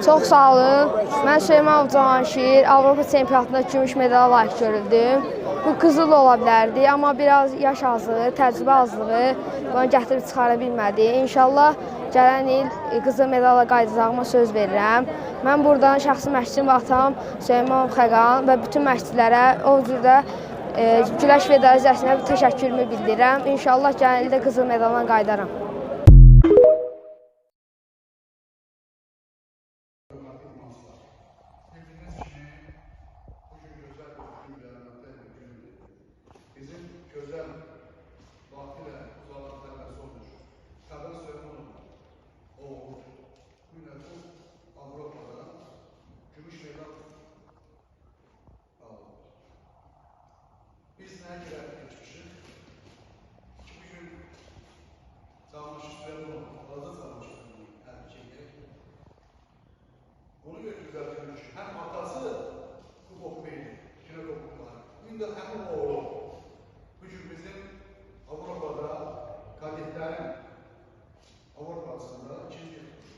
Çox sağ olun. Mən Süleymanov Cavanşir, Avropa çempionatında gümüş medala layiq görüldüm. Bu qızıl ola bilərdi, amma biraz yaş azlığı, təcrübə azlığı bunu gətirib çıxara bilmədi. İnşallah gələn il qızıl medala qayıdacağıma söz verirəm. Mən buradan şəxsi məşqçim və atam Süleymanov Xəqan və bütün məşqçilərə o cürdə Güləş Federasiyasına təşəkkürümü bildirirəm. İnşallah gələn ildə qızıl medalla qayıdaram. Bizim güzel vaktiyle uzaklıklarına sormuş. Kadın Süleymanov oğlu. Bu yönetim Avrupa'da gümüş medal aldı. Biz ne kadar geçmişiz? Bir gün Cavanşir Süleymanov, fazla Cavanşir Süleymanov her bir şeyde. Bunu düzeltilmiş. Hem atası hukuk beyni, kino hukuklar. Bugün de hem oğlu. Bugün bizim Avrupa'da kadetlerin Avrupa'sında ikinci tutmuş.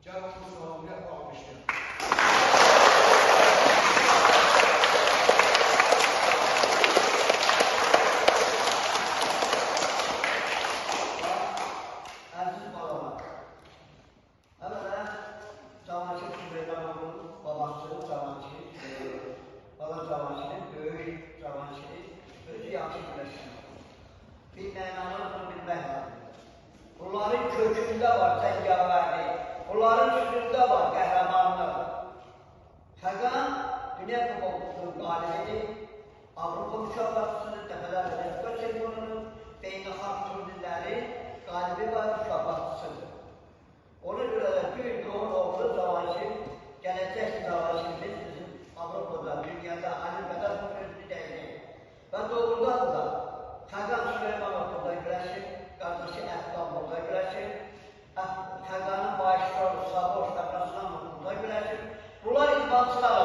Gel bu sağlamaya almışlar. Aziz balalar, hemen Cavanşir Süleymanov'un babası Cavanşir, bala Cavanşir'in böyük Cavanşir'in özü yaxşı güləşsin. Bilməyənanlar bunu bilmək lazım. Bunların kökündə var cəngavərlik, bunların üstündə var qəhrəmanlıq. Xəqan Dünya Kupokunun qalibidir, Avropa mükafatçısının dəfələrlə Avropa çempionunun beynəlxalq turnirləri qalibi var, mükafatçısıdır. Ona görə də düyün onun oğlu Cavanşir, gələcək Cavanşirimiz bizim Avropada, dünyada, Olimpiyada bu özünü dəyəcək. Və doğrudan da Xəqan Süleymanov burada güləşir, qardaşı Əfqan burada güləşir, Xəqanın başçıları Savoş Qəbraslan burada güləşir. Bunlar idmançılar